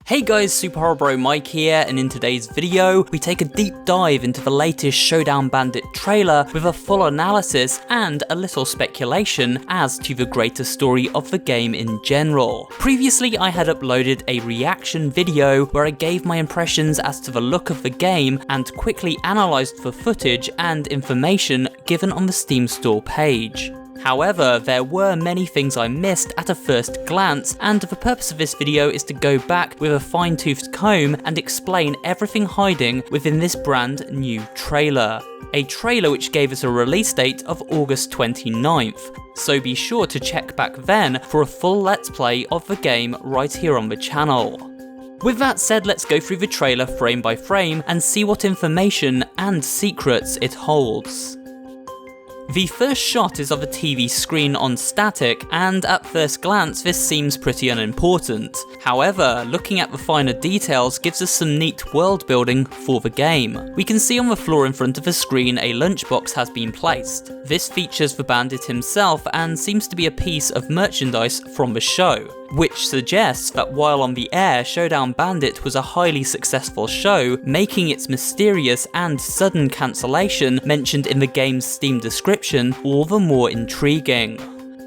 Hey guys, SuperHorrorBro Mike here, and in today's video, we take a deep dive into the latest Showdown Bandit trailer with a full analysis and a little speculation as to the greater story of the game in general. Previously, I had uploaded a reaction video where I gave my impressions as to the look of the game and quickly analysed the footage and information given on the Steam store page. However, there were many things I missed at a first glance, and the purpose of this video is to go back with a fine-toothed comb and explain everything hiding within this brand new trailer. A trailer which gave us a release date of August 29th, so be sure to check back then for a full let's play of the game right here on the channel. With that said, let's go through the trailer frame by frame and see what information and secrets it holds. The first shot is of a TV screen on static, and at first glance this seems pretty unimportant. However, looking at the finer details gives us some neat world building for the game. We can see on the floor in front of the screen a lunchbox has been placed. This features the bandit himself and seems to be a piece of merchandise from the show, which suggests that while on the air, Showdown Bandit was a highly successful show, making its mysterious and sudden cancellation mentioned in the game's Steam description all the more intriguing.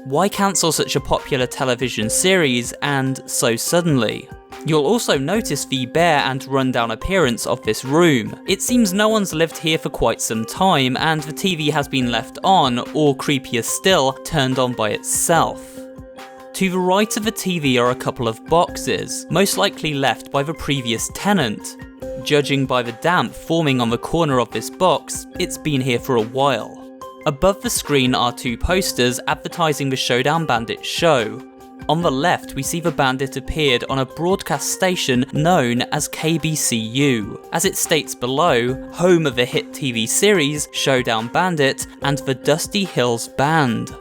Why cancel such a popular television series, and so suddenly? You'll also notice the bare and rundown appearance of this room. It seems no one's lived here for quite some time, and the TV has been left on, or creepier still, turned on by itself. To the right of the TV are a couple of boxes, most likely left by the previous tenant. Judging by the damp forming on the corner of this box, it's been here for a while. Above the screen are two posters advertising the Showdown Bandit show. On the left, we see the bandit appeared on a broadcast station known as KBCU, as it states below, home of the hit TV series Showdown Bandit and the Dusty Hills Band.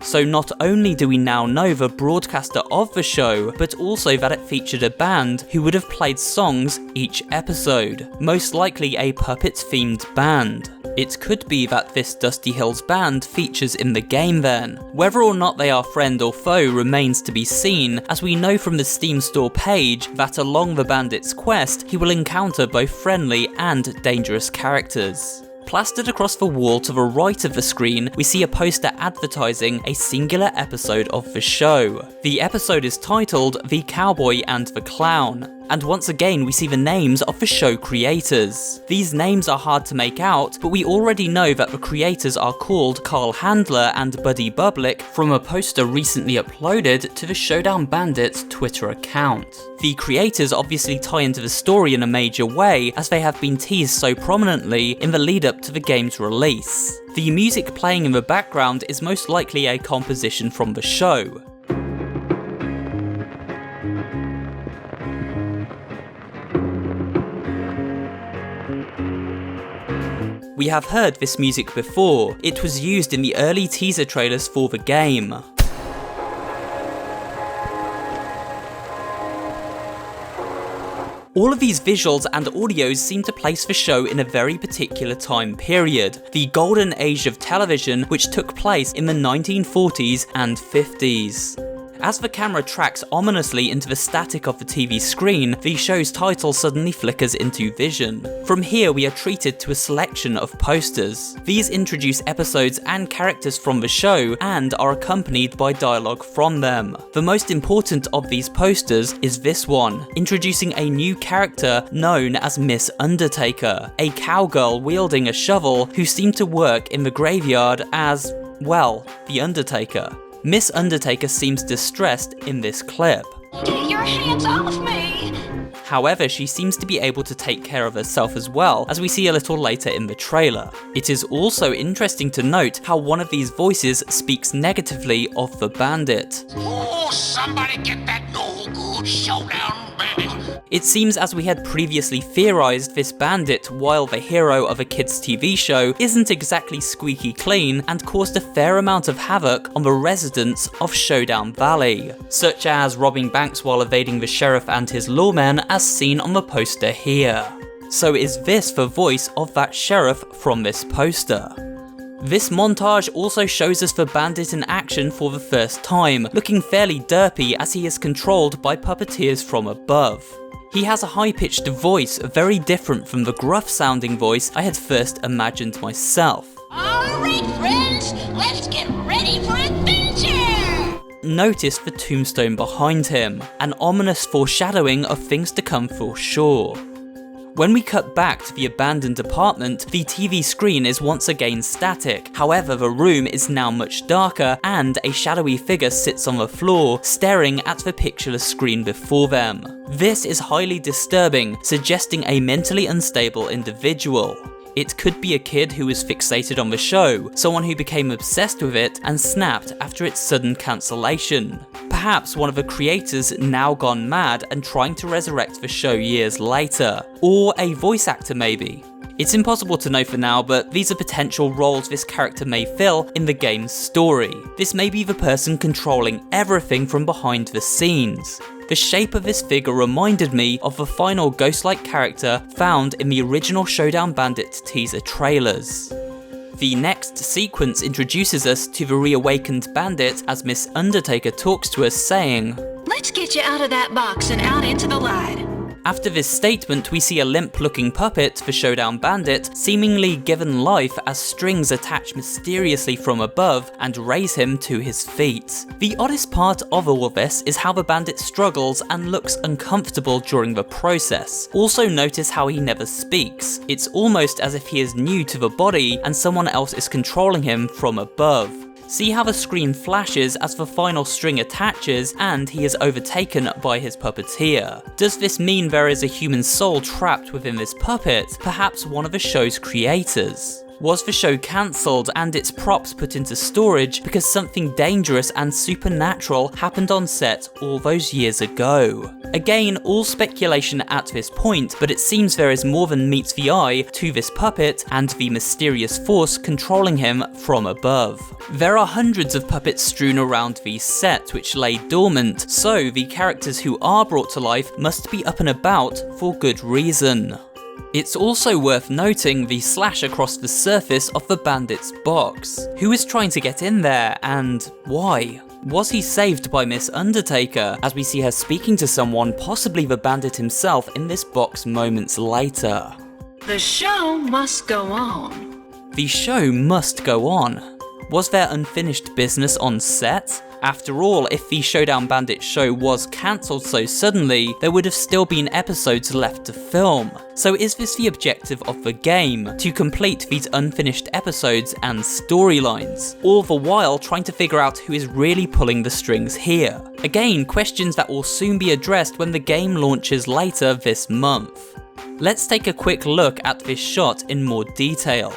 So not only do we now know the broadcaster of the show, but also that it featured a band who would have played songs each episode, most likely a Puppets-themed band. It could be that this Dusty Hills Band features in the game then. Whether or not they are friend or foe remains to be seen, as we know from the Steam store page that along the bandit's quest, he will encounter both friendly and dangerous characters. Plastered across the wall to the right of the screen, we see a poster advertising a singular episode of the show. The episode is titled The Cowboy and the Clown, and once again we see the names of the show creators. These names are hard to make out, but we already know that the creators are called Carl Handler and Buddy Bublick from a poster recently uploaded to the Showdown Bandit's Twitter account. The creators obviously tie into the story in a major way, as they have been teased so prominently in the lead up to the game's release. The music playing in the background is most likely a composition from the show. We have heard this music before. It was used in the early teaser trailers for the game. All of these visuals and audios seem to place the show in a very particular time period, the golden age of television, which took place in the 1940s and 50s. As the camera tracks ominously into the static of the TV screen, the show's title suddenly flickers into vision. From here we are treated to a selection of posters. These introduce episodes and characters from the show and are accompanied by dialogue from them. The most important of these posters is this one, introducing a new character known as Miss Undertaker, a cowgirl wielding a shovel who seemed to work in the graveyard as, well, the Undertaker. Miss Undertaker seems distressed in this clip. Get your hands off me! However, she seems to be able to take care of herself as well, as we see a little later in the trailer. It is also interesting to note how one of these voices speaks negatively of the bandit. Oh, somebody get that no-good Showdown Bandit! It seems as we had previously theorized, this bandit, while the hero of a kids TV show, isn't exactly squeaky clean and caused a fair amount of havoc on the residents of Showdown Valley, such as robbing banks while evading the sheriff and his lawmen as seen on the poster here. So is this the voice of that sheriff from this poster? This montage also shows us the bandit in action for the first time, looking fairly derpy as he is controlled by puppeteers from above. He has a high-pitched voice, very different from the gruff-sounding voice I had first imagined myself. Alright, friends, let's get ready for adventure! Notice the tombstone behind him, an ominous foreshadowing of things to come for sure. When we cut back to the abandoned apartment, the TV screen is once again static. However, the room is now much darker, and a shadowy figure sits on the floor, staring at the pictureless screen before them. This is highly disturbing, suggesting a mentally unstable individual. It could be a kid who was fixated on the show, someone who became obsessed with it and snapped after its sudden cancellation. Perhaps one of the creators now gone mad and trying to resurrect the show years later. Or a voice actor maybe. It's impossible to know for now, but these are potential roles this character may fill in the game's story. This may be the person controlling everything from behind the scenes. The shape of this figure reminded me of the final ghost-like character found in the original Showdown Bandit teaser trailers. The next sequence introduces us to the reawakened bandit as Miss Undertaker talks to us saying, Let's get you out of that box and out into the light. After this statement, we see a limp-looking puppet for Showdown Bandit seemingly given life as strings attach mysteriously from above and raise him to his feet. The oddest part of all of this is how the bandit struggles and looks uncomfortable during the process. Also notice how he never speaks. It's almost as if he is new to the body and someone else is controlling him from above. See how the screen flashes as the final string attaches and he is overtaken by his puppeteer. Does this mean there is a human soul trapped within this puppet, perhaps one of the show's creators? Was the show cancelled and its props put into storage because something dangerous and supernatural happened on set all those years ago? Again, all speculation at this point, but it seems there is more than meets the eye to this puppet and the mysterious force controlling him from above. There are hundreds of puppets strewn around the set which lay dormant, so the characters who are brought to life must be up and about for good reason. It's also worth noting the slash across the surface of the bandit's box. Who is trying to get in there, and why? Was he saved by Miss Undertaker, as we see her speaking to someone, possibly the bandit himself, in this box moments later? The show must go on. The show must go on. Was there unfinished business on set? After all, if the Showdown Bandit show was cancelled so suddenly, there would have still been episodes left to film. So is this the objective of the game, to complete these unfinished episodes and storylines, all the while trying to figure out who is really pulling the strings here? Again, questions that will soon be addressed when the game launches later this month. Let's take a quick look at this shot in more detail.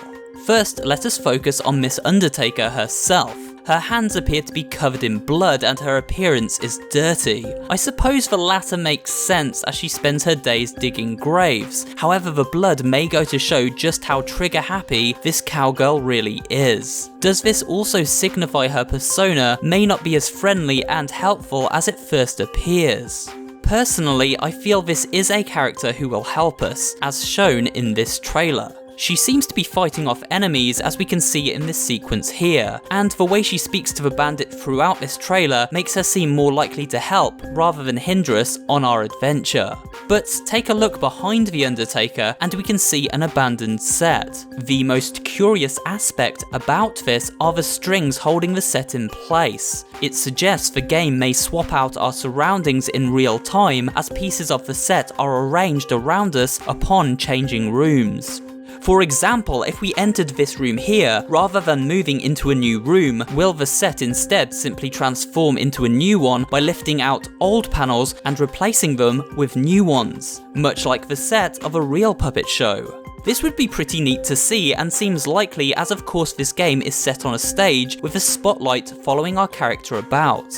First, let us focus on Miss Undertaker herself. Her hands appear to be covered in blood and her appearance is dirty. I suppose the latter makes sense as she spends her days digging graves. However, the blood may go to show just how trigger happy this cowgirl really is. Does this also signify her persona may not be as friendly and helpful as it first appears? Personally, I feel this is a character who will help us, as shown in this trailer. She seems to be fighting off enemies, as we can see in this sequence here, and the way she speaks to the bandit throughout this trailer makes her seem more likely to help rather than hinder us on our adventure. But take a look behind the Undertaker and we can see an abandoned set. The most curious aspect about this are the strings holding the set in place. It suggests the game may swap out our surroundings in real time as pieces of the set are arranged around us upon changing rooms. For example, if we entered this room here, rather than moving into a new room, will the set instead simply transform into a new one by lifting out old panels and replacing them with new ones, much like the set of a real puppet show? This would be pretty neat to see and seems likely, as of course this game is set on a stage with a spotlight following our character about.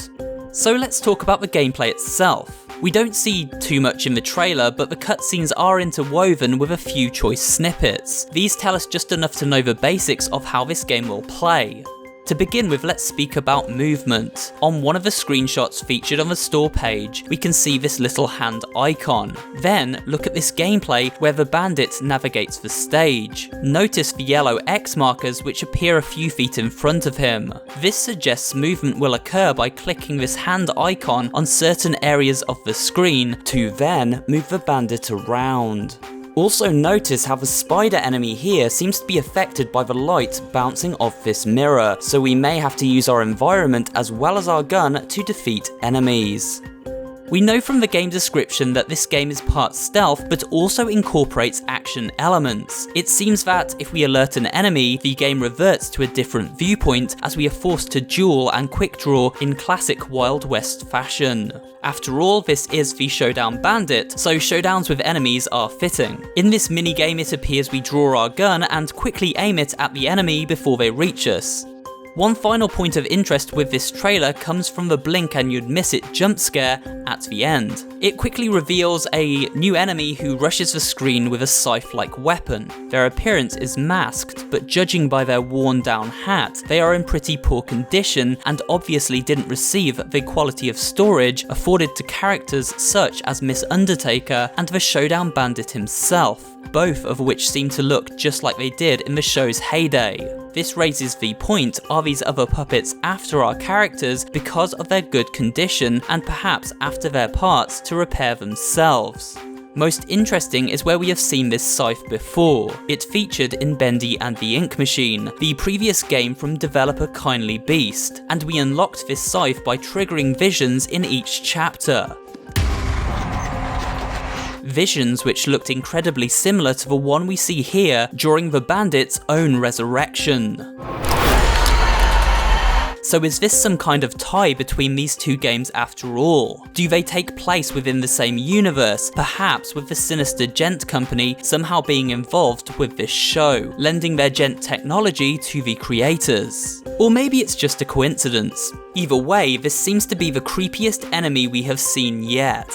So let's talk about the gameplay itself. We don't see too much in the trailer, but the cutscenes are interwoven with a few choice snippets. These tell us just enough to know the basics of how this game will play. To begin with, let's speak about movement. On one of the screenshots featured on the store page, we can see this little hand icon. Then, look at this gameplay where the bandit navigates the stage. Notice the yellow X markers which appear a few feet in front of him. This suggests movement will occur by clicking this hand icon on certain areas of the screen to then move the bandit around. Also notice how the spider enemy here seems to be affected by the light bouncing off this mirror, so we may have to use our environment as well as our gun to defeat enemies. We know from the game description that this game is part stealth, but also incorporates action elements. It seems that if we alert an enemy, the game reverts to a different viewpoint as we are forced to duel and quick draw in classic Wild West fashion. After all, this is the Showdown Bandit, so showdowns with enemies are fitting. In this minigame, it appears we draw our gun and quickly aim it at the enemy before they reach us. One final point of interest with this trailer comes from the blink and you'd miss it jump scare at the end. It quickly reveals a new enemy who rushes the screen with a scythe-like weapon. Their appearance is masked, but judging by their worn down hat, they are in pretty poor condition and obviously didn't receive the quality of storage afforded to characters such as Miss Undertaker and the Showdown Bandit himself, both of which seem to look just like they did in the show's heyday. This raises the point, are these other puppets after our characters because of their good condition and perhaps after their parts to repair themselves? Most interesting is where we have seen this scythe before. It featured in Bendy and the Ink Machine, the previous game from developer Kindly Beast, and we unlocked this scythe by triggering visions in each chapter. Visions which looked incredibly similar to the one we see here during the bandit's own resurrection. So is this some kind of tie between these two games after all? Do they take place within the same universe, perhaps with the sinister Gent Company somehow being involved with this show, lending their Gent technology to the creators? Or maybe it's just a coincidence. Either way, this seems to be the creepiest enemy we have seen yet.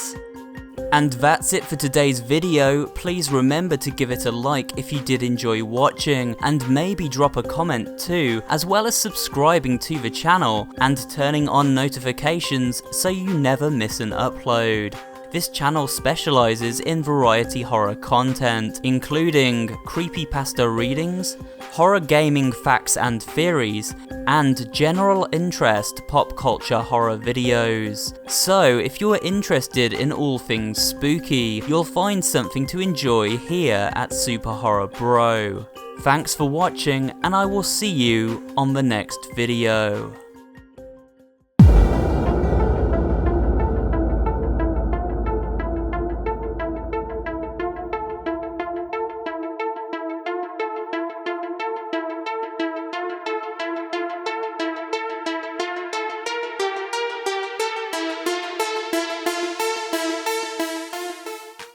And that's it for today's video. Please remember to give it a like if you did enjoy watching, and maybe drop a comment too, as well as subscribing to the channel and turning on notifications so you never miss an upload. This channel specializes in variety horror content, including creepypasta readings, horror gaming facts and theories, and general interest pop culture horror videos. So if you're interested in all things spooky, you'll find something to enjoy here at SuperHorrorBro. Thanks for watching, and I will see you on the next video.